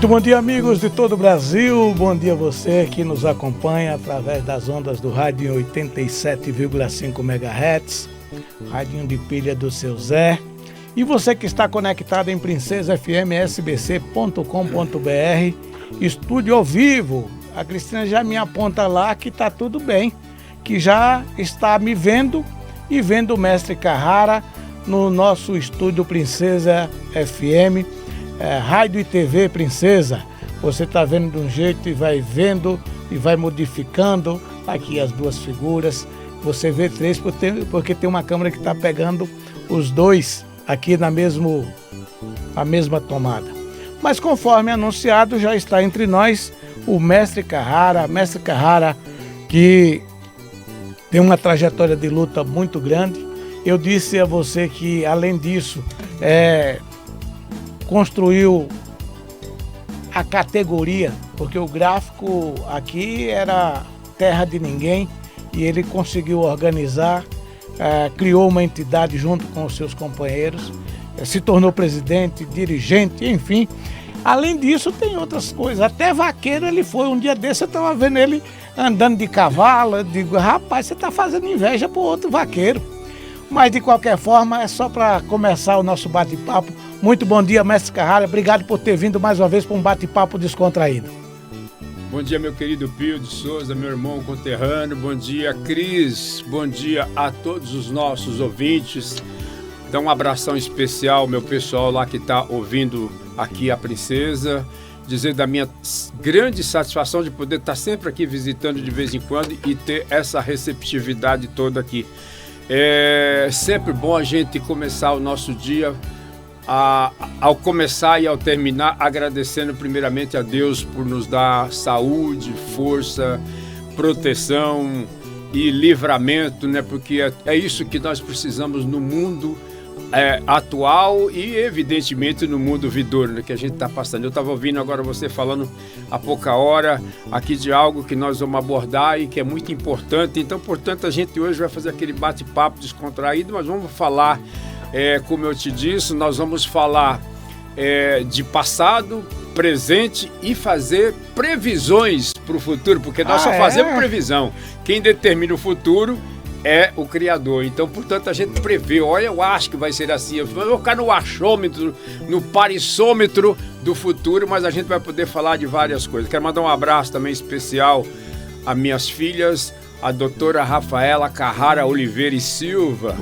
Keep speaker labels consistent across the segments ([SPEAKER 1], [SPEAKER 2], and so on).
[SPEAKER 1] Muito bom dia, amigos de todo o Brasil. Bom dia a você que nos acompanha através das ondas do rádio em 87,5 MHz, radinho de pilha do seu Zé. E você que está conectado em princesafmsbc.com.br, estúdio ao vivo. A Cristina já me aponta lá que está tudo bem, que já está me vendo e vendo o mestre Carrara no nosso estúdio Princesa FM, rádio e TV Princesa. Você está vendo de um jeito e vai vendo e vai modificando aqui as duas figuras. Você vê três porque tem uma câmera que está pegando os dois aqui na mesma tomada. Mas conforme anunciado, já está entre nós o mestre Carrara que tem uma trajetória de luta muito grande. Eu disse a você que, além disso, construiu a categoria, porque o gráfico aqui era terra de ninguém e ele conseguiu organizar, criou uma entidade junto com os seus companheiros, se tornou presidente, dirigente, enfim. Além disso, tem outras coisas. Até vaqueiro ele foi. Um dia desse eu estava vendo ele andando de cavalo. Eu digo, rapaz, você está fazendo inveja para outro vaqueiro. Mas, de qualquer forma, é só para começar o nosso bate-papo. Muito bom dia, mestre Carrara. Obrigado por ter vindo mais uma vez para um bate-papo descontraído.
[SPEAKER 2] Bom dia, meu querido Pio de Souza, meu irmão conterrâneo. Bom dia, Cris. Bom dia a todos os nossos ouvintes. Dá um abração especial, meu pessoal lá que está ouvindo aqui a Princesa. Dizer da minha grande satisfação de poder estar sempre aqui visitando de vez em quando e ter essa receptividade toda aqui. É sempre bom a gente começar o nosso dia, ao começar e ao terminar, agradecendo primeiramente a Deus por nos dar saúde, força, proteção e livramento, né? Porque é isso que nós precisamos no mundo atual e, evidentemente, no mundo vindouro, né, que a gente está passando. Eu estava ouvindo agora você falando há pouca hora aqui de algo que nós vamos abordar e que é muito importante. Então, portanto, a gente hoje vai fazer aquele bate-papo descontraído, mas vamos falar, como eu te disse, nós vamos falar de passado, presente e fazer previsões para o futuro, porque nós só fazemos previsão. Quem determina o futuro é o Criador. Então, portanto, a gente prevê. Olha, eu acho que vai ser assim. Eu vou colocar no achômetro, no parissômetro do futuro, mas a gente vai poder falar de várias coisas. Quero mandar um abraço também especial às minhas filhas, a doutora Rafaela Carrara Oliveira e Silva,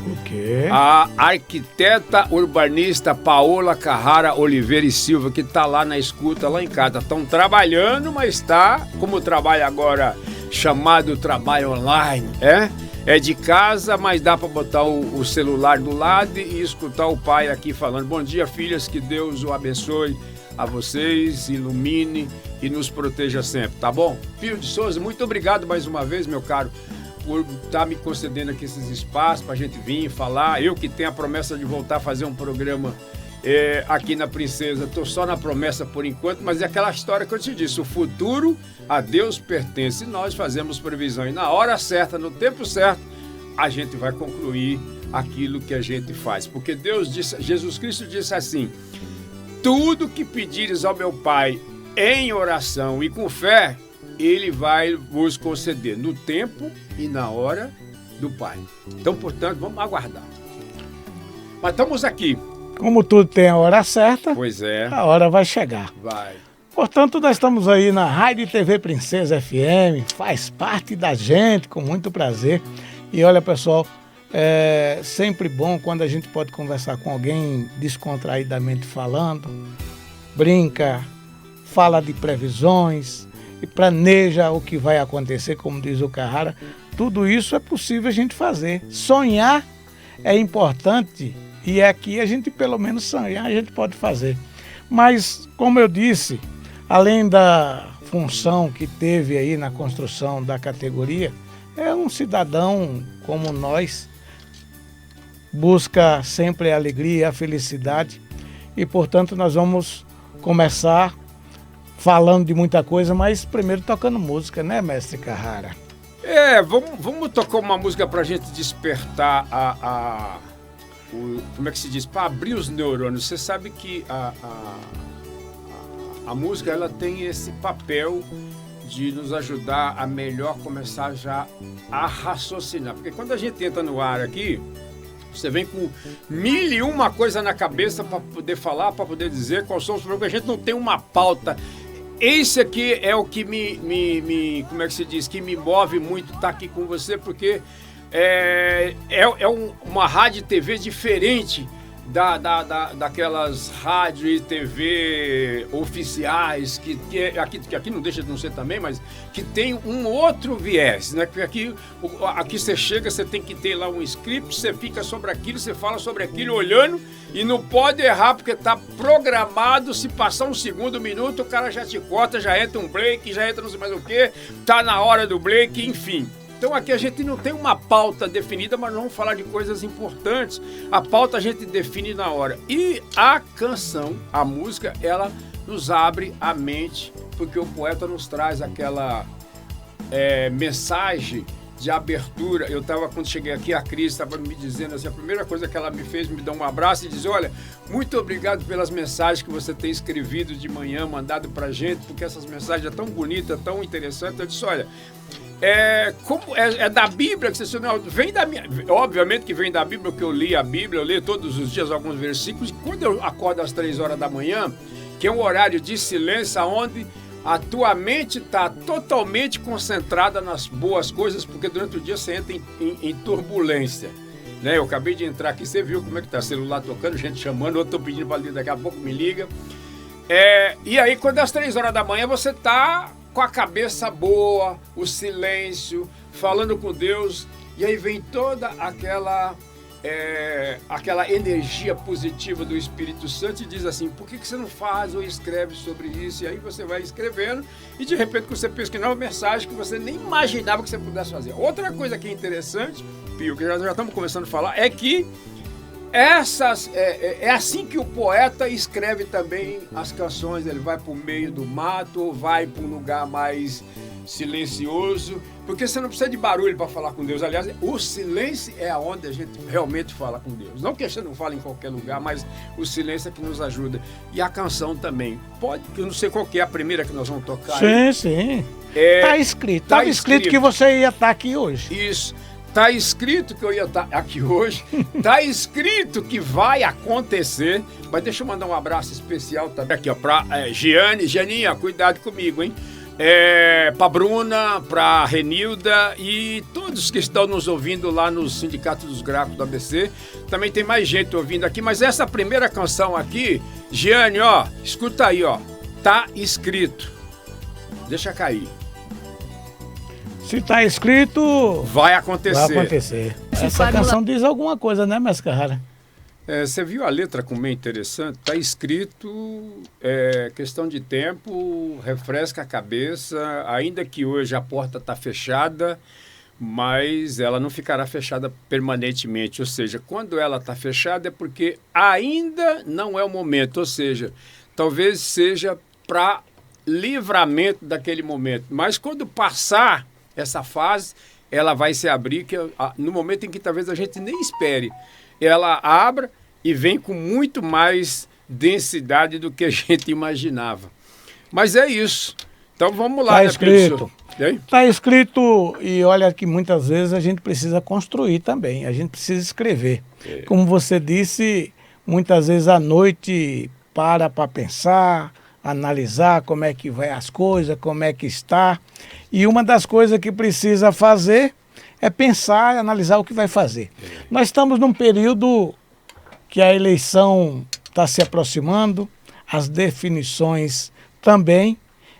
[SPEAKER 2] a arquiteta urbanista Paola Carrara Oliveira e Silva, que está lá na escuta, lá em casa. Estão trabalhando, mas está, como trabalho agora, chamado trabalho online, É de casa, mas dá para botar o celular do lado e escutar o pai aqui falando. Bom dia, filhas, que Deus o abençoe a vocês, ilumine e nos proteja sempre, tá bom? Pio de Souza, muito obrigado mais uma vez, meu caro, por estar me concedendo aqui esses espaços para a gente vir e falar. Eu que tenho a promessa de voltar a fazer um programa aqui na Princesa, estou só na promessa por enquanto, mas é aquela história que eu te disse, o futuro a Deus pertence e nós fazemos previsão e na hora certa, no tempo certo, a gente vai concluir aquilo que a gente faz, porque Deus disse, Jesus Cristo disse assim: tudo que pedires ao meu Pai em oração e com fé, Ele vai vos conceder no tempo e na hora do Pai. Então, portanto, vamos aguardar. Mas estamos aqui.
[SPEAKER 1] Como tudo tem a hora certa,
[SPEAKER 2] pois é,
[SPEAKER 1] a hora vai chegar.
[SPEAKER 2] Vai.
[SPEAKER 1] Portanto, nós estamos aí na Rádio e TV Princesa FM, faz parte da gente, com muito prazer. E olha, pessoal, é sempre bom quando a gente pode conversar com alguém descontraídamente falando, brinca, fala de previsões e planeja o que vai acontecer, como diz o Carrara. Tudo isso é possível a gente fazer. Sonhar é importante. E aqui a gente, pelo menos sonhar, a gente pode fazer. Mas, como eu disse, além da função que teve aí na construção da categoria, é um cidadão como nós, busca sempre a alegria, a felicidade. E, portanto, nós vamos começar falando de muita coisa, mas primeiro tocando música, né, mestre Carrara?
[SPEAKER 2] Vamos tocar uma música pra gente despertar como é que se diz? Para abrir os neurônios. Você sabe que A música, ela tem esse papel de nos ajudar a melhor começar já a raciocinar. Porque quando a gente entra no ar aqui, você vem com 1001 coisa na cabeça para poder falar, para poder dizer quais são os problemas. A gente não tem uma pauta. Esse aqui é o que como é que se diz? Que me move muito estar aqui com você, porque uma rádio e TV diferente daquelas rádio e TV oficiais, que aqui não deixa de não ser também, mas que tem um outro viés, né? Porque aqui você chega, você tem que ter lá um script, você fica sobre aquilo, você fala sobre aquilo, olhando, e não pode errar, porque está programado. Se passar um segundo, um minuto, o cara já te corta, já entra um break, já entra não sei mais o que, tá na hora do break, enfim. Então aqui a gente não tem uma pauta definida, mas vamos falar de coisas importantes. A pauta a gente define na hora. E a canção, a música, ela nos abre a mente, porque o poeta nos traz aquela mensagem de abertura. Quando cheguei aqui, a Cris estava me dizendo assim, a primeira coisa que ela me fez, me dar um abraço e dizer: olha, muito obrigado pelas mensagens que você tem escrevido de manhã, mandado pra gente, porque essas mensagens são tão bonitas, tão interessantes. Eu disse: olha, é da Bíblia que você não vem da minha. Obviamente que vem da Bíblia, porque eu li a Bíblia, eu leio todos os dias alguns versículos. E quando eu acordo às 3 horas da manhã, que é um horário de silêncio, onde a tua mente está totalmente concentrada nas boas coisas, porque durante o dia você entra em turbulência. Né? Eu acabei de entrar aqui, você viu como é que tá, celular tocando, gente chamando, outro pedindo para ali, daqui a pouco me liga. E aí, quando às 3 horas da manhã, você tá com a cabeça boa, o silêncio, falando com Deus, e aí vem toda aquela energia positiva do Espírito Santo e diz assim: por que você não faz ou escreve sobre isso? E aí você vai escrevendo e de repente você pensa que não é uma mensagem que você nem imaginava que você pudesse fazer. Outra coisa que é interessante, Pio, que já estamos começando a falar, é que é assim que o poeta escreve também as canções. Ele vai para o meio do mato ou vai para um lugar mais silencioso, porque você não precisa de barulho para falar com Deus. Aliás, o silêncio é onde a gente realmente fala com Deus. Não que a gente não fale em qualquer lugar, mas o silêncio é que nos ajuda. E a canção também. Eu não sei qual que é a primeira que nós vamos tocar.
[SPEAKER 1] Sim. Está escrito. Estava escrito que você ia estar aqui hoje.
[SPEAKER 2] Isso. Está escrito que eu ia estar aqui hoje. Está escrito que vai acontecer. Mas deixa eu mandar um abraço especial também aqui, ó, para Gianinha, cuidado comigo, hein? Para Bruna, para Renilda e todos que estão nos ouvindo lá no Sindicato dos Gráficos do ABC. Também tem mais gente ouvindo aqui, mas essa primeira canção aqui, Giane, ó, escuta aí, ó. Tá escrito. Deixa cair.
[SPEAKER 1] Se está escrito,
[SPEAKER 2] vai acontecer.
[SPEAKER 1] Vai acontecer. Essa canção diz alguma coisa, né, Mestre Carrara?
[SPEAKER 2] Você viu a letra como é interessante? Está escrito, questão de tempo, refresca a cabeça, ainda que hoje a porta está fechada, mas ela não ficará fechada permanentemente. Ou seja, quando ela está fechada é porque ainda não é o momento. Ou seja, talvez seja para livramento daquele momento. Mas quando passar essa fase, ela vai se abrir, no momento em que talvez a gente nem espere. Ela abra e vem com muito mais densidade do que a gente imaginava. Mas é isso. Então vamos lá.
[SPEAKER 1] Está escrito. Está escrito, e olha que muitas vezes a gente precisa construir também, a gente precisa escrever. Como você disse, muitas vezes à noite para pensar, analisar como é que vai as coisas, como é que está. E uma das coisas que precisa fazer é pensar e analisar o que vai fazer. Nós estamos num período que a eleição está se aproximando, as definições também.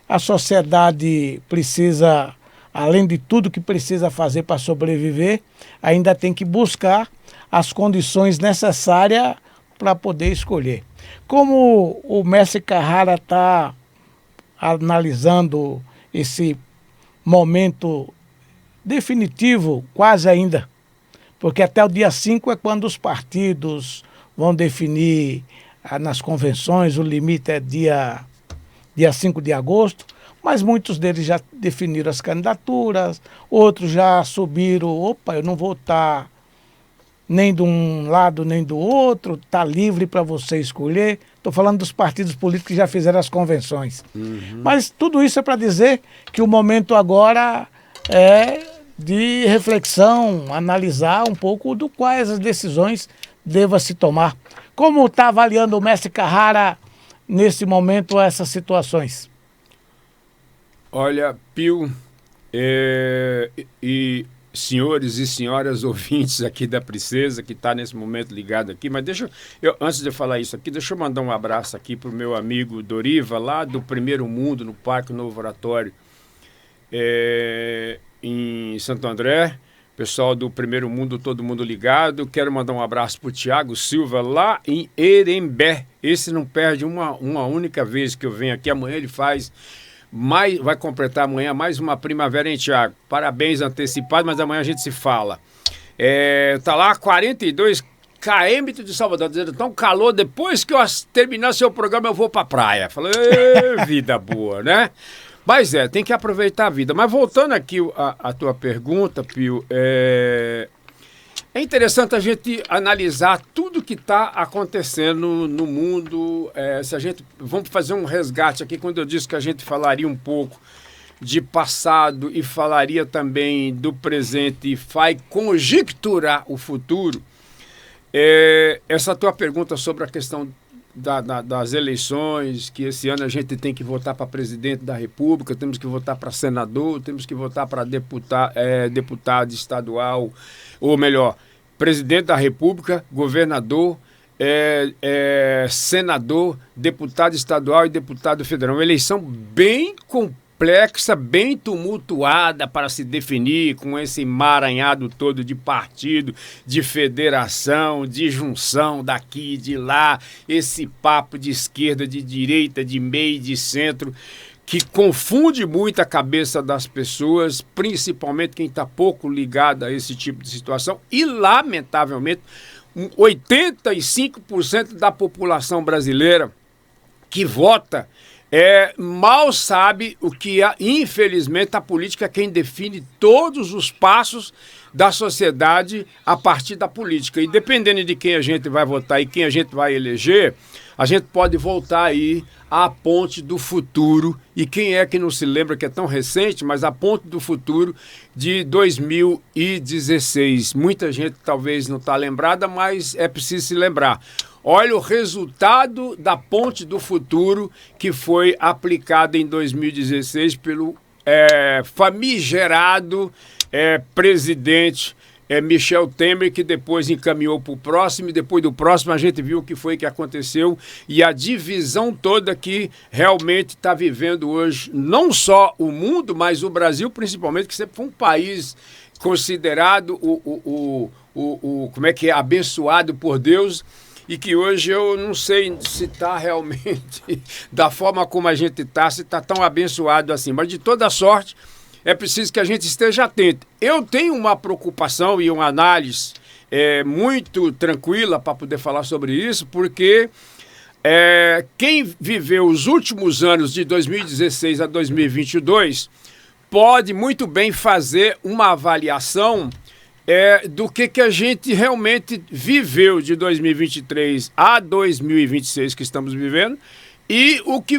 [SPEAKER 1] A sociedade precisa, além de tudo que precisa fazer para sobreviver, ainda tem que buscar as condições necessárias para poder escolher. Como o mestre Carrara está analisando esse momento definitivo, quase ainda, porque até o dia 5 é quando os partidos vão definir nas convenções, o limite é dia 5 de agosto, mas muitos deles já definiram as candidaturas, outros já subiram, eu não vou estar nem de um lado nem do outro, está livre para você escolher, Estou falando dos partidos políticos que já fizeram as convenções. Mas tudo isso é para dizer que o momento agora é de reflexão, analisar um pouco do quais as decisões deva se tomar. Como está avaliando o mestre Carrara nesse momento essas situações?
[SPEAKER 2] Olha, Pio, e senhores e senhoras ouvintes aqui da Princesa, que está nesse momento ligado aqui, mas antes de eu falar isso aqui, deixa eu mandar um abraço aqui para o meu amigo Doriva, lá do Primeiro Mundo, no Parque Novo Oratório, em Santo André. Pessoal do Primeiro Mundo, todo mundo ligado. Quero mandar um abraço para o Tiago Silva, lá em Erembé. Esse não perde uma única vez que eu venho aqui. Amanhã ele vai completar amanhã mais uma primavera, hein, Tiago? Parabéns antecipado, mas amanhã a gente se fala. Tá lá 42 km de Salvador, dizendo tão calor, depois que eu terminar seu programa eu vou pra praia. Falei, vida boa, né? Mas tem que aproveitar a vida. Mas voltando aqui a tua pergunta, Pio, é interessante a gente analisar tudo que está acontecendo no mundo. Vamos fazer um resgate aqui, quando eu disse que a gente falaria um pouco de passado e falaria também do presente e vai conjecturar o futuro. Essa tua pergunta sobre a questão das eleições, que esse ano a gente tem que votar para presidente da República, temos que votar para senador, temos que votar para deputado estadual, ou melhor, presidente da República, governador, senador, deputado estadual e deputado federal. Uma eleição bem complexa, bem tumultuada para se definir, com esse emaranhado todo de partido, de federação, de junção daqui e de lá, esse papo de esquerda, de direita, de meio, de centro, que confunde muito a cabeça das pessoas, principalmente quem está pouco ligado a esse tipo de situação, e lamentavelmente 85% da população brasileira que vota mal sabe o que é, infelizmente, a política é quem define todos os passos da sociedade a partir da política. E dependendo de quem a gente vai votar e quem a gente vai eleger, a gente pode voltar aí à Ponte do Futuro. E quem é que não se lembra, que é tão recente, mas a Ponte do Futuro de 2016. Muita gente talvez não está lembrada, mas é preciso se lembrar. Olha o resultado da Ponte do Futuro que foi aplicada em 2016 pelo famigerado presidente Michel Temer, que depois encaminhou para o próximo, e depois do próximo a gente viu o que foi que aconteceu e a divisão toda que realmente está vivendo hoje, não só o mundo, mas o Brasil principalmente, que sempre foi um país considerado abençoado por Deus, e que hoje eu não sei se está realmente da forma como a gente está, se está tão abençoado assim. Mas de toda sorte, é preciso que a gente esteja atento. Eu tenho uma preocupação e uma análise muito tranquila para poder falar sobre isso, porque quem viveu os últimos anos de 2016 a 2022 pode muito bem fazer uma avaliação do que a gente realmente viveu de 2023 a 2026 que estamos vivendo e o que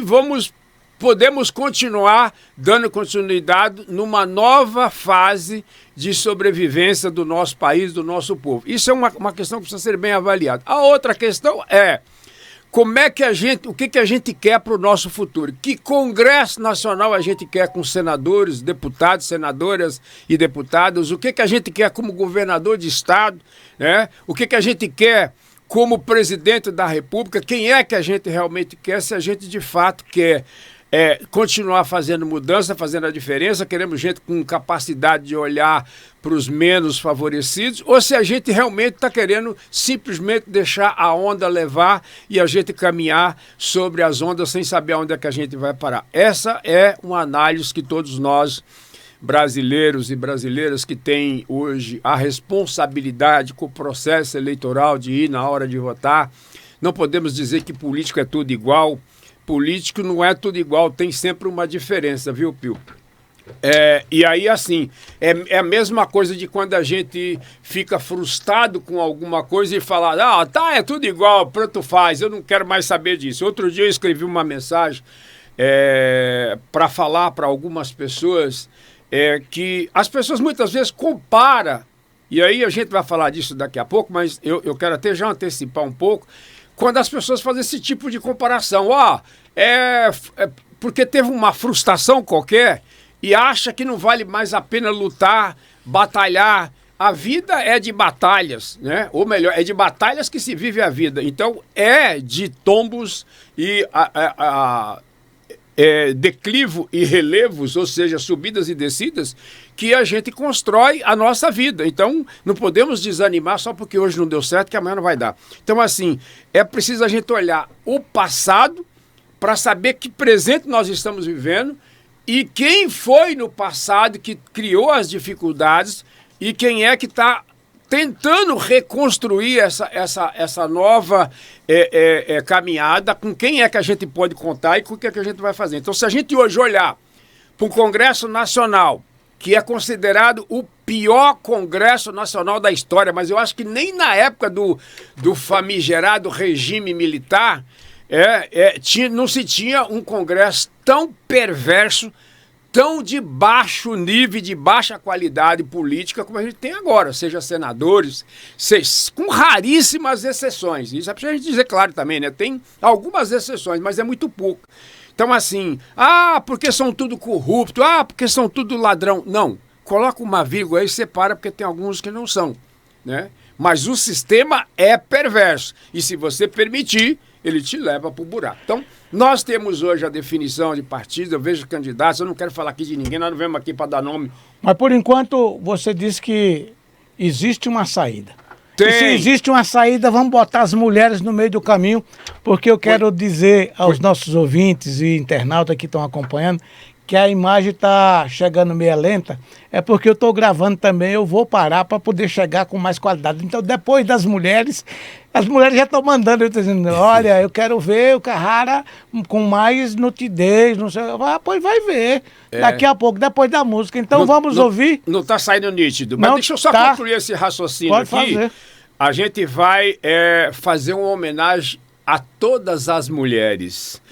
[SPEAKER 2] podemos continuar dando continuidade numa nova fase de sobrevivência do nosso país, do nosso povo. Isso é uma questão que precisa ser bem avaliada. A outra questão o que a gente quer para o nosso futuro? Que Congresso Nacional a gente quer com senadores, deputados, senadoras e deputados? O que a gente quer como governador de estado? Né? O que a gente quer como presidente da República? Quem é que a gente realmente quer, se a gente de fato quer continuar fazendo mudança, fazendo a diferença, queremos gente com capacidade de olhar para os menos favorecidos, ou se a gente realmente está querendo simplesmente deixar a onda levar e a gente caminhar sobre as ondas sem saber aonde é que a gente vai parar. Essa é uma análise que todos nós, brasileiros e brasileiras que têm hoje a responsabilidade com o processo eleitoral de ir na hora de votar, não podemos dizer que político é tudo igual. Político não é tudo igual, tem sempre uma diferença, viu, Pio? E aí, assim, é a mesma coisa de quando a gente fica frustrado com alguma coisa e fala, tá, é tudo igual, pronto faz, eu não quero mais saber disso. Outro dia eu escrevi uma mensagem para falar para algumas pessoas que as pessoas muitas vezes comparam, e aí a gente vai falar disso daqui a pouco, mas eu quero até já antecipar um pouco, quando as pessoas fazem esse tipo de comparação. Porque teve uma frustração qualquer e acha que não vale mais a pena lutar, batalhar. A vida é de batalhas, né? Ou melhor, é de batalhas que se vive a vida. Então, é de tombos e declivo e relevos, ou seja, subidas e descidas, que a gente constrói a nossa vida. Então, não podemos desanimar só porque hoje não deu certo, que amanhã não vai dar. Então, assim, é preciso a gente olhar o passado para saber que presente nós estamos vivendo e quem foi no passado que criou as dificuldades e quem é que está tentando reconstruir essa nova caminhada, com quem é que a gente pode contar e com o que é que a gente vai fazer. Então, se a gente hoje olhar para o Congresso Nacional, que é considerado o pior Congresso Nacional da história, mas eu acho que nem na época do famigerado regime militar, não se tinha um Congresso tão perverso, tão de baixo nível, de baixa qualidade política como a gente tem agora, seja senadores, com raríssimas exceções. Isso é pra gente dizer claro também, né? Tem algumas exceções, mas é muito pouco. Então, assim, porque são tudo corrupto, porque são tudo ladrão. Não, coloca uma vírgula aí e separa, porque tem alguns que não são, né? Mas o sistema é perverso. E se você permitir, ele te leva para o buraco. Então, nós temos hoje a definição de partido, eu vejo candidatos, eu não quero falar aqui de ninguém, nós não vemos aqui para dar nome.
[SPEAKER 1] Mas por enquanto, você disse que existe uma saída.
[SPEAKER 2] Tem.
[SPEAKER 1] E se existe uma saída, vamos botar as mulheres no meio do caminho, porque eu quero dizer aos nossos ouvintes e internautas que estão acompanhando que a imagem está chegando meio lenta, é porque eu estou gravando também, eu vou parar para poder chegar com mais qualidade. Então, depois das mulheres, as mulheres já estão mandando, eu estou dizendo, olha, eu quero ver o Carrara com mais nitidez, não sei, pois vai ver, daqui a pouco, depois da música. Então, vamos ouvir.
[SPEAKER 2] Não está saindo nítido, mas
[SPEAKER 1] não,
[SPEAKER 2] deixa eu só concluir esse raciocínio
[SPEAKER 1] pode
[SPEAKER 2] aqui.
[SPEAKER 1] Fazer.
[SPEAKER 2] A gente vai fazer uma homenagem a todas as mulheres.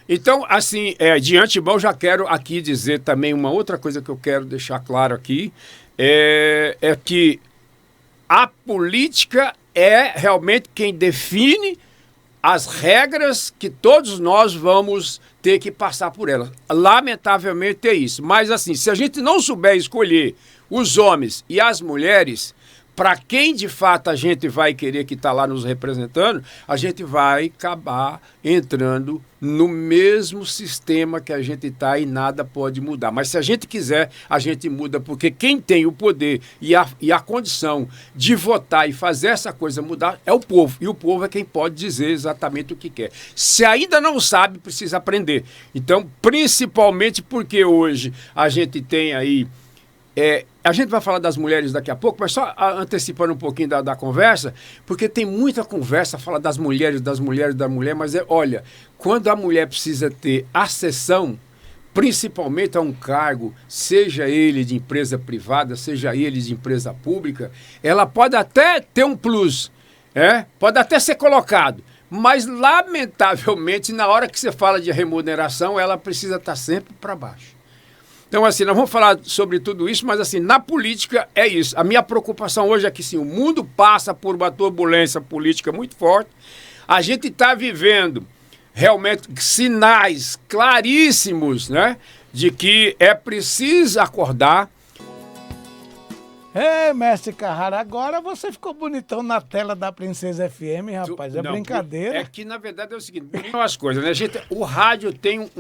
[SPEAKER 2] Então, assim, de antemão, já quero aqui dizer também uma outra coisa que eu quero deixar claro aqui, é que a política é realmente quem define as regras que todos nós vamos ter que passar por elas. Lamentavelmente é isso. Mas, assim, se a gente não souber escolher os homens e as mulheres, para quem de fato a gente vai querer que está lá nos representando, a gente vai acabar entrando no mesmo sistema que a gente está e nada pode mudar. Mas se a gente quiser, a gente muda, porque quem tem o poder e a condição de votar e fazer essa coisa mudar é o povo. E o povo é quem pode dizer exatamente o que quer. Se ainda não sabe, precisa aprender. Então, principalmente porque hoje a gente tem aí... a gente vai falar das mulheres daqui a pouco, mas só antecipando um pouquinho da conversa, porque tem muita conversa, fala das mulheres, mas olha, quando a mulher precisa ter acessão, principalmente a um cargo, seja ele de empresa privada, seja ele de empresa pública, ela pode até ter um plus, pode até ser colocado, mas lamentavelmente na hora que você fala de remuneração, ela precisa estar sempre para baixo. Então, assim, nós vamos falar sobre tudo isso, mas, assim, na política é isso. A minha preocupação hoje é que, sim, o mundo passa por uma turbulência política muito forte. A gente está vivendo realmente sinais claríssimos, né, de que é preciso acordar.
[SPEAKER 1] Mestre Carrara, agora você ficou bonitão na tela da Princesa FM, rapaz, não, brincadeira.
[SPEAKER 2] É que, na verdade, é o seguinte, as coisas, né, o rádio tem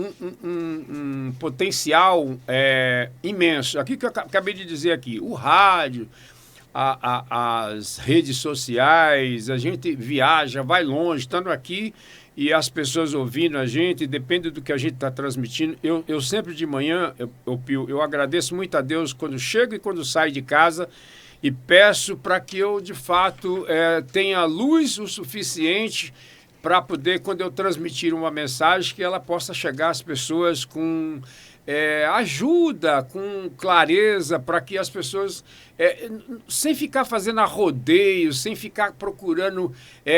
[SPEAKER 2] um potencial imenso. Aqui que eu acabei de dizer aqui, o rádio, as redes sociais, a gente viaja, vai longe, estando aqui e as pessoas ouvindo a gente, depende do que a gente está transmitindo. Eu sempre de manhã, eu agradeço muito a Deus quando chego e quando saio de casa e peço para que eu, de fato, tenha luz o suficiente para poder, quando eu transmitir uma mensagem, que ela possa chegar às pessoas com ajuda, com clareza, para que as pessoas, sem ficar fazendo arrodeio, sem ficar procurando,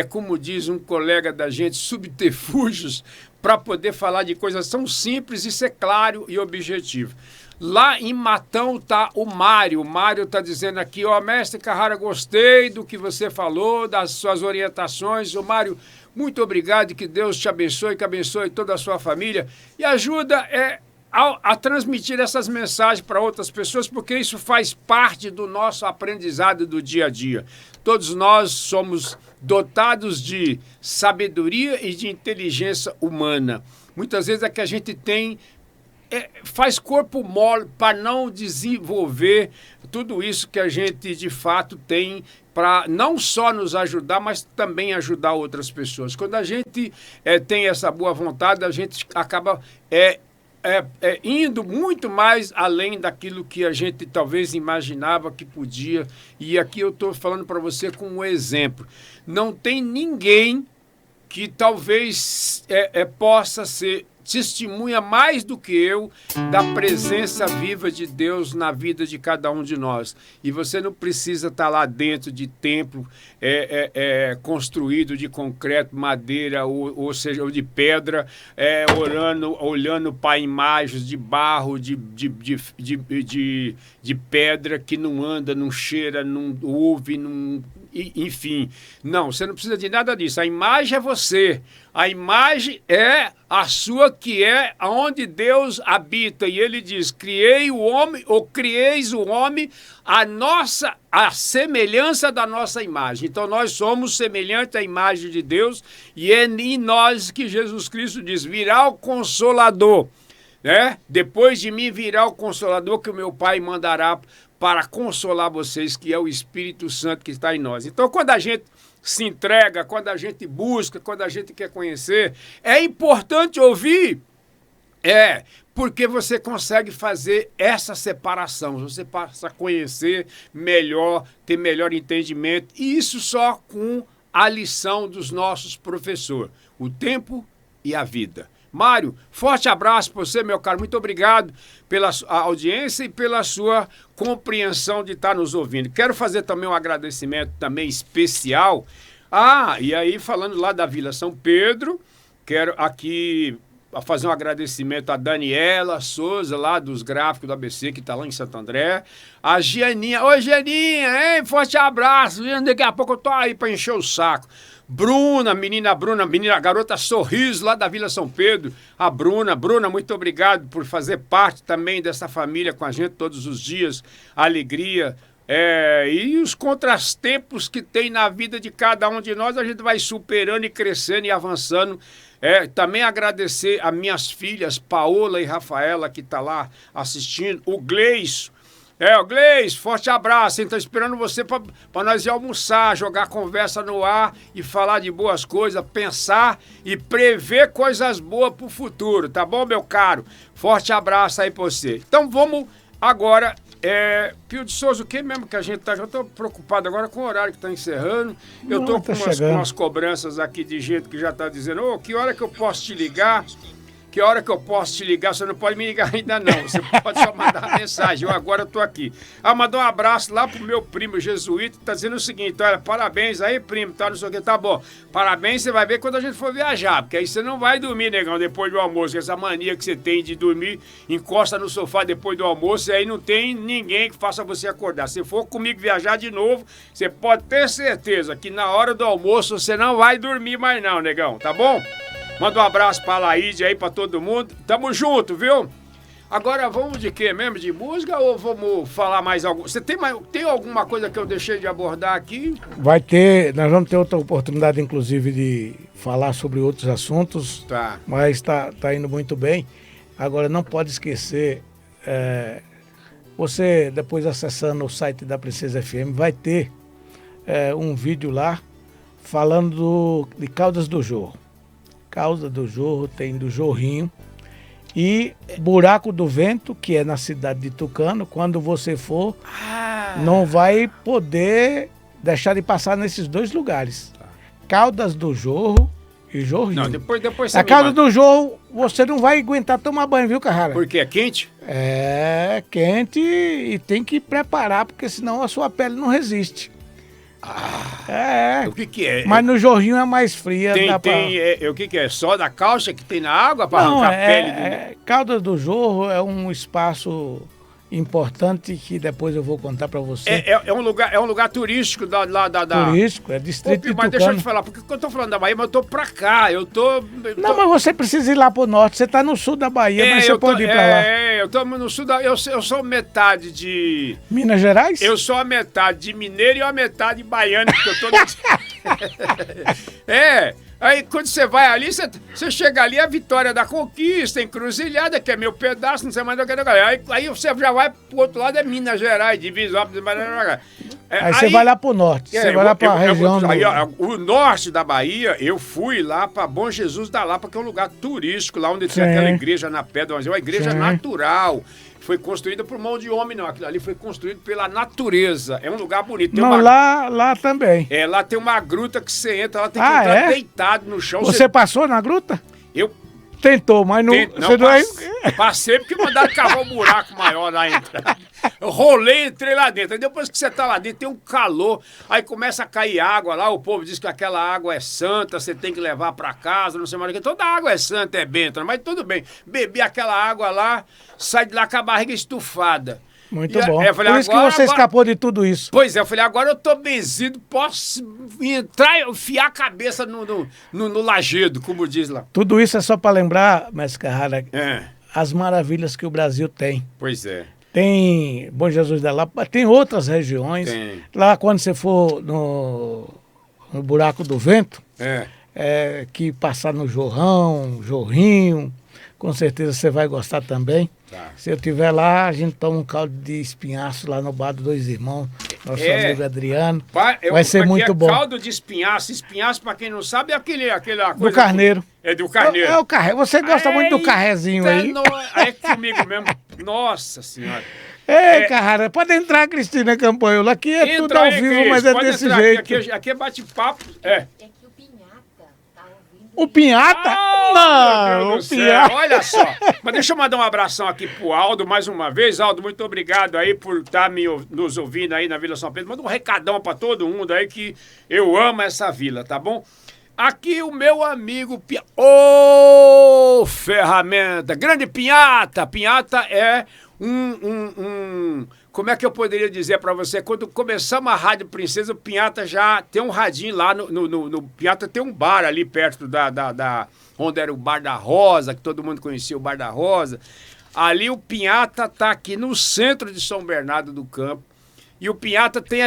[SPEAKER 2] como diz um colega da gente, subterfúgios, para poder falar de coisas tão simples e ser claro e objetivo. Lá em Matão está o Mário. O Mário está dizendo aqui, mestre Carrara, gostei do que você falou, das suas orientações. O Mário, muito obrigado, que Deus te abençoe, que abençoe toda a sua família. E ajuda a transmitir essas mensagens para outras pessoas, porque isso faz parte do nosso aprendizado do dia a dia. Todos nós somos dotados de sabedoria e de inteligência humana. Muitas vezes é que a gente faz corpo mole para não desenvolver tudo isso que a gente de fato tem para não só nos ajudar, mas também ajudar outras pessoas. Quando a gente tem essa boa vontade, a gente acaba indo muito mais além daquilo que a gente talvez imaginava que podia. E aqui eu estou falando para você com um exemplo. Não tem ninguém que talvez possa ser testemunha mais do que eu da presença viva de Deus na vida de cada um de nós. E você não precisa estar lá dentro de templo construído de concreto, madeira, ou seja, ou de pedra, olhando para imagens de barro, de pedra que não anda, não cheira, não ouve, não... Enfim, não, você não precisa de nada disso. A imagem é você. A imagem é a sua, que é onde Deus habita. E ele diz, criei o homem, ou crieis o homem, a semelhança da nossa imagem. Então nós somos semelhantes à imagem de Deus, e é em nós que Jesus Cristo diz, virá o Consolador. Depois de mim virá o Consolador, que o meu Pai mandará para consolar vocês, que é o Espírito Santo que está em nós. Então, quando a gente se entrega, quando a gente busca, quando a gente quer conhecer, é importante ouvir, porque você consegue fazer essa separação, você passa a conhecer melhor, ter melhor entendimento, e isso só com a lição dos nossos professores, o tempo e a vida. Mário, forte abraço para você, meu caro. Muito obrigado pela audiência e pela sua compreensão de estar nos ouvindo. Quero fazer também um agradecimento também especial. E aí, falando lá da Vila São Pedro, quero aqui fazer um agradecimento a Daniela Souza, lá dos gráficos do ABC, que está lá em Santo André. A Gianinha. Oi, Gianinha, hein? Forte abraço. Daqui a pouco eu tô aí para encher o saco. Bruna, garota Sorriso, lá da Vila São Pedro. A Bruna, muito obrigado por fazer parte também dessa família com a gente todos os dias. A alegria e os contratempos que tem na vida de cada um de nós, a gente vai superando e crescendo e avançando. Também agradecer a minhas filhas, Paola e Rafaela, que tá lá assistindo. O Gleison. O Gleison, forte abraço, hein? Tô esperando você para nós ir almoçar, jogar conversa no ar e falar de boas coisas, pensar e prever coisas boas pro futuro, tá bom, meu caro? Forte abraço aí pra você. Então vamos agora, Pio de Souza, o que mesmo que a gente tá? Já tô preocupado agora com o horário que tá encerrando. Eu tô com umas cobranças aqui de gente que já tá dizendo, que hora que eu posso te ligar? Que hora que eu posso te ligar? Você não pode me ligar ainda não, você pode só mandar mensagem, agora eu tô aqui. Mandar um abraço lá pro meu primo jesuíta, tá dizendo o seguinte, olha, parabéns aí, primo, tá, não sei o que, tá bom. Parabéns, você vai ver quando a gente for viajar, porque aí você não vai dormir, negão, depois do almoço, essa mania que você tem de dormir, encosta no sofá depois do almoço, e aí não tem ninguém que faça você acordar. Se for comigo viajar de novo, você pode ter certeza que na hora do almoço você não vai dormir mais não, negão, tá bom? Manda um abraço pra Laíde aí, pra todo mundo. Tamo junto, viu? Agora vamos de quê mesmo? De música ou vamos falar mais algo? Você tem alguma coisa que eu deixei de abordar aqui?
[SPEAKER 1] Nós vamos ter outra oportunidade, inclusive, de falar sobre outros assuntos.
[SPEAKER 2] Tá.
[SPEAKER 1] Mas tá indo muito bem. Agora, não pode esquecer, você, depois acessando o site da Princesa FM, vai ter um vídeo lá falando de Caldas do Jorro. Caldas do Jorro, tem do Jorrinho e Buraco do Vento, que é na cidade de Tucano. Quando você for, não vai poder deixar de passar nesses dois lugares. Caldas do Jorro E jorrinho.
[SPEAKER 2] Não, depois você
[SPEAKER 1] A
[SPEAKER 2] me
[SPEAKER 1] calda
[SPEAKER 2] manda.
[SPEAKER 1] do jorro, você não vai aguentar tomar banho, viu, Carrara?
[SPEAKER 2] Porque é quente?
[SPEAKER 1] É quente e tem que preparar, porque senão a sua pele não resiste.
[SPEAKER 2] O que é?
[SPEAKER 1] Mas no jorrinho é mais fria.
[SPEAKER 2] Tem,
[SPEAKER 1] dá pra...
[SPEAKER 2] o que é? Só da calça que tem na água para
[SPEAKER 1] Não,
[SPEAKER 2] arrancar a pele?
[SPEAKER 1] Calda do Jorro é um espaço importante que depois eu vou contar para você.
[SPEAKER 2] É um lugar turístico da...
[SPEAKER 1] Turístico, é distrito de
[SPEAKER 2] Mas deixa eu te
[SPEAKER 1] Tucano.
[SPEAKER 2] falar, porque eu tô falando da Bahia, mas eu tô pra cá,
[SPEAKER 1] Não, mas você precisa ir lá pro norte. Você tá no sul da Bahia, mas você pode ir pra lá.
[SPEAKER 2] Eu tô no sul da... Eu sou metade de...
[SPEAKER 1] Minas Gerais?
[SPEAKER 2] Eu sou a metade de mineiro e a metade de baiano, porque eu tô... Aí quando você vai ali, você chega ali, a Vitória da Conquista, Encruzilhada, que é meu pedaço, não sei mais do que. Aí você já vai pro outro lado, é Minas Gerais, Divisópolis,
[SPEAKER 1] Aí você vai lá pro norte, você vai lá pra região...
[SPEAKER 2] O norte da Bahia, eu fui lá pra Bom Jesus da Lapa, que é um lugar turístico, lá onde tem aquela igreja na pedra, é uma igreja natural. Foi construída por mão de homem, não. Aquilo ali foi construído pela natureza. É um lugar bonito. Tem
[SPEAKER 1] lá também.
[SPEAKER 2] Lá tem uma gruta que você entra, lá tem que entrar deitado no chão.
[SPEAKER 1] Você passou na gruta?
[SPEAKER 2] Eu
[SPEAKER 1] tentou, mas não...
[SPEAKER 2] Passei porque mandaram cavar um buraco maior lá entrada. Eu rolei, entrei lá dentro. Aí depois que você tá lá dentro, tem um calor. Aí começa a cair água lá. O povo diz que aquela água é santa, você tem que levar pra casa, não sei mais o que. Toda água é santa, é benta, mas tudo bem. Bebi aquela água lá, sai de lá com a barriga estufada.
[SPEAKER 1] Muito bom.
[SPEAKER 2] Falei,
[SPEAKER 1] por isso que você escapou de tudo isso.
[SPEAKER 2] Pois é, eu falei, agora eu tô benzido, posso entrar e enfiar a cabeça no lajedo, como diz lá.
[SPEAKER 1] Tudo isso é só para lembrar, mestre Carrara, as maravilhas que o Brasil tem.
[SPEAKER 2] Pois é.
[SPEAKER 1] Tem Bom Jesus da Lapa, tem outras regiões.
[SPEAKER 2] Tem.
[SPEAKER 1] Lá quando você for no Buraco do Vento, que passar no Jorrinho, com certeza você vai gostar também.
[SPEAKER 2] Tá.
[SPEAKER 1] Se eu estiver lá, a gente toma um caldo de espinhaço lá no bar dos Dois Irmãos, nosso amigo Adriano. Vai ser muito bom.
[SPEAKER 2] Caldo de espinhaço. Espinhaço, pra quem não sabe, é aquela coisa...
[SPEAKER 1] Do carneiro.
[SPEAKER 2] É do carneiro.
[SPEAKER 1] É o carré. Você gosta muito do carrezinho aí?
[SPEAKER 2] É comigo mesmo. Nossa Senhora.
[SPEAKER 1] Carrara, pode entrar, Cristina Campanhola. Aqui é tudo ao vivo,
[SPEAKER 2] Cris,
[SPEAKER 1] mas é desse jeito.
[SPEAKER 2] Aqui é bate-papo.
[SPEAKER 1] O Pinhata? Não, o Pinhata.
[SPEAKER 2] Olha só. Mas deixa eu mandar um abração aqui pro Aldo mais uma vez. Aldo, muito obrigado aí por estar nos ouvindo aí na Vila São Pedro. Manda um recadão pra todo mundo aí que eu amo essa vila, tá bom? Aqui o meu amigo Pinhata. Ô, ferramenta! Grande Pinhata! Pinhata é como é que eu poderia dizer pra você? Quando começamos a Rádio Princesa, o Pinhata já tem um radinho lá no Pinhata tem um bar ali perto onde era o Bar da Rosa, que todo mundo conhecia o Bar da Rosa. Ali o Pinhata tá aqui no centro de São Bernardo do Campo. E o Pinhata tem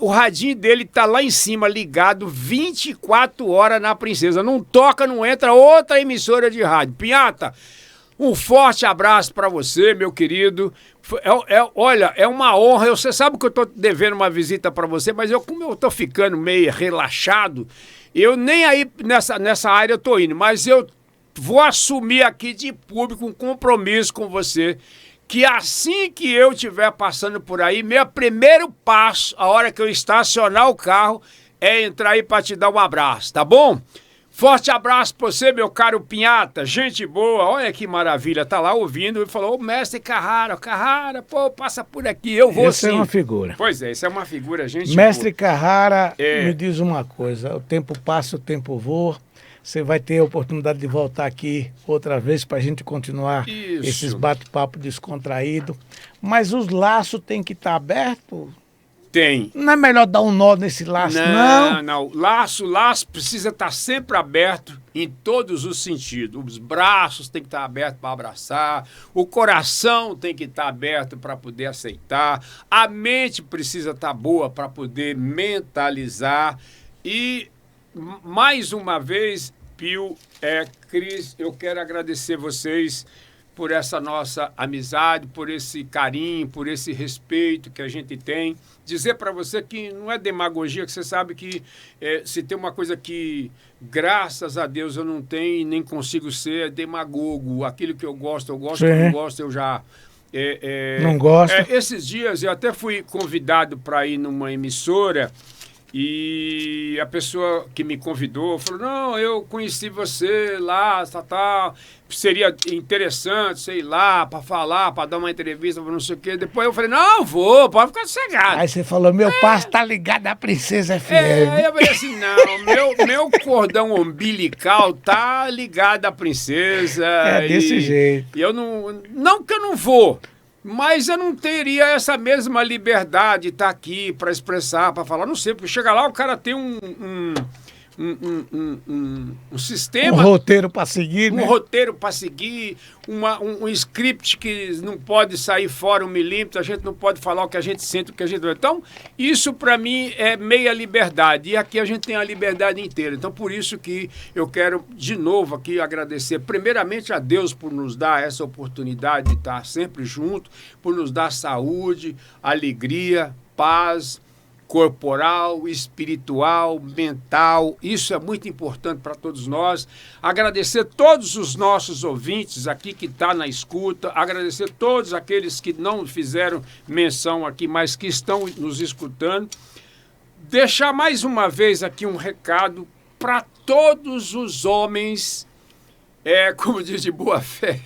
[SPEAKER 2] o radinho dele tá lá em cima, ligado 24 horas na Princesa. Não toca, não entra outra emissora de rádio. Pinhata, um forte abraço para você, meu querido. Olha, é uma honra. Você sabe que eu tô devendo uma visita para você, mas como eu tô ficando meio relaxado, eu nem aí nessa área eu tô indo, mas eu vou assumir aqui de público um compromisso com você, que assim que eu estiver passando por aí, meu primeiro passo, a hora que eu estacionar o carro, é entrar aí para te dar um abraço, tá bom? Forte abraço pra você, meu caro Pinhata, gente boa, olha que maravilha, tá lá ouvindo e falou, mestre Carrara, pô, passa por aqui, eu vou sim.
[SPEAKER 1] Essa é uma figura.
[SPEAKER 2] Pois é, isso é uma figura, gente
[SPEAKER 1] Mestre
[SPEAKER 2] boa.
[SPEAKER 1] Carrara, me diz uma coisa, o tempo passa, o tempo voa, você vai ter a oportunidade de voltar aqui outra vez para a gente continuar esses bate-papo descontraído, mas os laços têm que estar abertos?
[SPEAKER 2] Tem.
[SPEAKER 1] Não é melhor dar um nó nesse laço, não?
[SPEAKER 2] Não. Laço precisa estar sempre aberto em todos os sentidos. Os braços têm que estar abertos para abraçar, o coração tem que estar aberto para poder aceitar, a mente precisa estar boa para poder mentalizar. E, mais uma vez, Pio, Cris, eu quero agradecer vocês por essa nossa amizade, por esse carinho, por esse respeito que a gente tem. Dizer para você que não é demagogia, que você sabe que se tem uma coisa que, graças a Deus, eu não tenho e nem consigo ser, é demagogo. Aquilo que eu gosto, que eu não gosto, eu já...
[SPEAKER 1] não gosto.
[SPEAKER 2] Esses dias eu até fui convidado para ir numa emissora E a pessoa que me convidou falou, não, eu conheci você lá, seria interessante, sei lá, para falar, para dar uma entrevista, para não sei o quê. Depois eu falei, não, vou, pode ficar sossegado.
[SPEAKER 1] Aí você falou, meu passo tá ligado à Princesa FM.
[SPEAKER 2] Aí eu falei assim, não, meu cordão umbilical tá ligado à princesa.
[SPEAKER 1] É desse jeito.
[SPEAKER 2] E eu não que eu não vou, mas eu não teria essa mesma liberdade de estar aqui para expressar, para falar, não sei, porque chega lá o cara tem um sistema...
[SPEAKER 1] Um roteiro para seguir, né?
[SPEAKER 2] Um roteiro para seguir, um script que não pode sair fora 1 milímetro, a gente não pode falar o que a gente sente, o que a gente... Então, isso para mim é meia liberdade, e aqui a gente tem a liberdade inteira. Então, por isso que eu quero, de novo, aqui agradecer primeiramente a Deus por nos dar essa oportunidade de estar sempre junto, por nos dar saúde, alegria, paz corporal, espiritual, mental. Isso é muito importante para todos nós. Agradecer todos os nossos ouvintes aqui que estão na escuta, agradecer todos aqueles que não fizeram menção aqui, mas que estão nos escutando. Deixar mais uma vez aqui um recado para todos os homens, como diz de boa fé,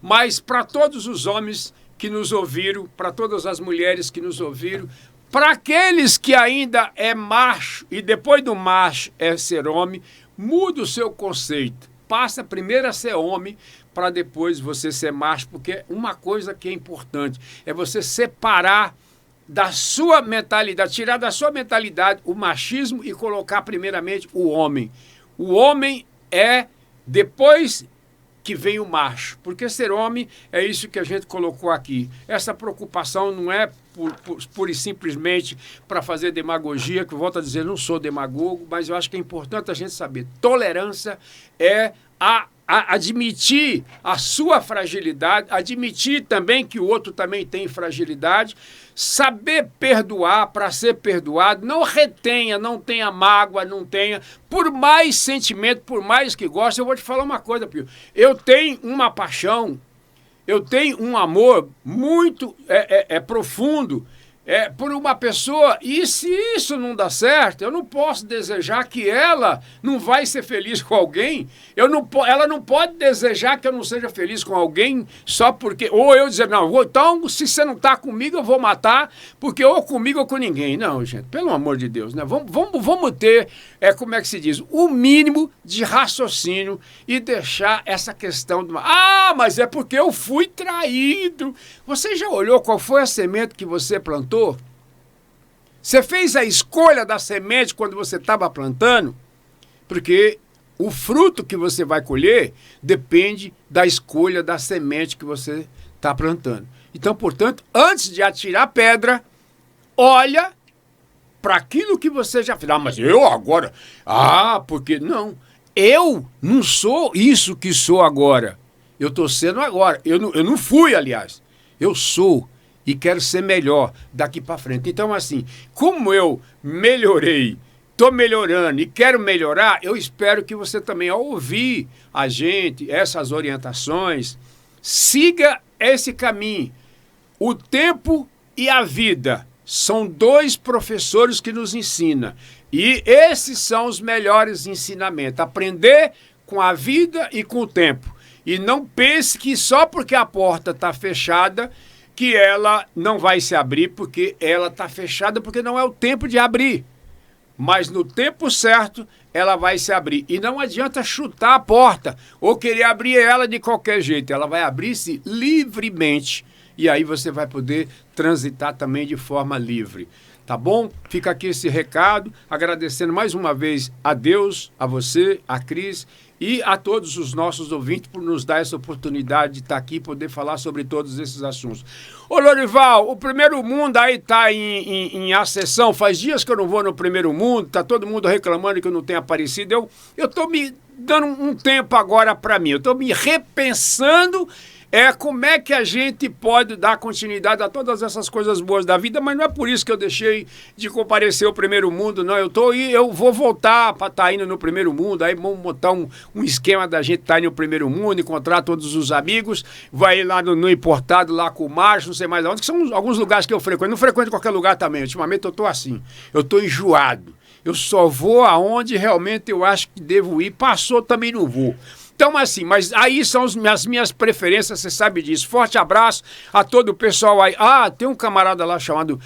[SPEAKER 2] mas para todos os homens que nos ouviram, para todas as mulheres que nos ouviram, para aqueles que ainda é macho e depois do macho é ser homem, muda o seu conceito. Passa primeiro a ser homem para depois você ser macho, porque uma coisa que é importante é você separar da sua mentalidade, tirar da sua mentalidade o machismo e colocar primeiramente o homem. O homem é depois que vem o macho, porque ser homem é isso que a gente colocou aqui. Essa preocupação não é pura e simplesmente para fazer demagogia, que eu volto a dizer, não sou demagogo, mas eu acho que é importante a gente saber. Tolerância é admitir a sua fragilidade, admitir também que o outro também tem fragilidade, saber perdoar para ser perdoado, não retenha, não tenha mágoa, não tenha, por mais sentimento, por mais que goste. Eu vou te falar uma coisa, Pio, eu tenho uma paixão, eu tenho um amor muito profundo por uma pessoa, e se isso não dá certo, eu não posso desejar que ela não vai ser feliz com alguém, ela não pode desejar que eu não seja feliz com alguém só porque, ou eu dizer, não, então se você não está comigo eu vou matar, porque ou comigo ou com ninguém. Não, gente, pelo amor de Deus, né? Vamos ter, como é que se diz, o mínimo de raciocínio e deixar essa questão de, mas é porque eu fui traído. Você já olhou qual foi a semente que você plantou? Você fez a escolha da semente quando você estava plantando? Porque o fruto que você vai colher depende da escolha da semente que você está plantando. Então, portanto, antes de atirar pedra, olha para aquilo que você já fez. Mas eu agora... porque... Não, eu não sou isso que sou agora. Eu estou sendo agora. Eu não fui, aliás. Eu sou e quero ser melhor daqui para frente. Então, assim, como eu melhorei, estou melhorando e quero melhorar, eu espero que você também, ao ouvir a gente, essas orientações, siga esse caminho. O tempo e a vida são 2 professores que nos ensinam. E esses são os melhores ensinamentos. Aprender com a vida e com o tempo. E não pense que só porque a porta está fechada, que ela não vai se abrir, porque ela está fechada, porque não é o tempo de abrir. Mas no tempo certo, ela vai se abrir. E não adianta chutar a porta ou querer abrir ela de qualquer jeito. Ela vai abrir-se livremente. E aí você vai poder transitar também de forma livre. Tá bom? Fica aqui esse recado, agradecendo mais uma vez a Deus, a você, a Cris e a todos os nossos ouvintes por nos dar essa oportunidade de estar aqui e poder falar sobre todos esses assuntos. Ô, Lorival, o Primeiro Mundo aí está em ascensão. Faz dias que eu não vou no Primeiro Mundo, tá todo mundo reclamando que eu não tenho aparecido. Eu estou me dando um tempo agora para mim, eu estou me repensando como é que a gente pode dar continuidade a todas essas coisas boas da vida, mas não é por isso que eu deixei de comparecer ao Primeiro Mundo, não. Eu vou voltar para estar indo no Primeiro Mundo, aí vamos botar um esquema da gente estar indo no Primeiro Mundo, encontrar todos os amigos, vai ir lá no Importado, lá com o Márcio, não sei mais onde, que são alguns lugares que eu frequento. Não frequento qualquer lugar também, ultimamente eu tô assim, eu tô enjoado. Eu só vou aonde realmente eu acho que devo ir, passou também não vou. Então, assim, mas aí são as minhas preferências, você sabe disso. Forte abraço a todo o pessoal aí. Tem um camarada lá chamado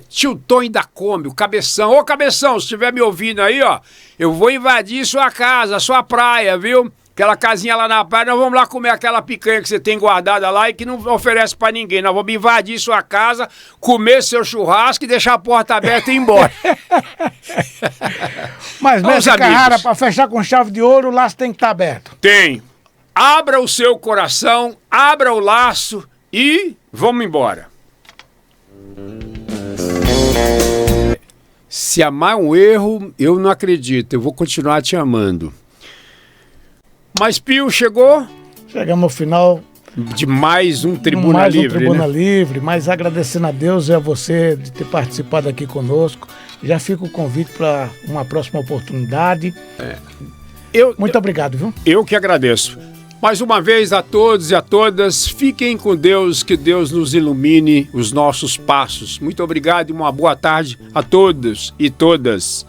[SPEAKER 2] Tio Tony da Kombi, o Cabeção. Ô, Cabeção, se estiver me ouvindo aí, ó, eu vou invadir sua casa, sua praia, viu? Aquela casinha lá na praia, nós vamos lá comer aquela picanha que você tem guardada lá e que não oferece pra ninguém. Nós vamos invadir sua casa, comer seu churrasco e deixar a porta aberta e ir embora.
[SPEAKER 1] Mas, mestre Carrara, para fechar com chave de ouro, o laço tem que estar aberto.
[SPEAKER 2] Tem. Abra o seu coração, abra o laço e vamos embora. Se amar é um erro, eu não acredito. Eu vou continuar te amando. Mas, Pio, chegou?
[SPEAKER 1] Chegamos ao final
[SPEAKER 2] de mais um Tribuna Livre,
[SPEAKER 1] Tribuna Livre, mas agradecendo a Deus e a você de ter participado aqui conosco. Já fica o convite para uma próxima oportunidade. Muito obrigado, viu?
[SPEAKER 2] Eu que agradeço. Mais uma vez a todos e a todas, fiquem com Deus, que Deus nos ilumine os nossos passos. Muito obrigado e uma boa tarde a todos e todas.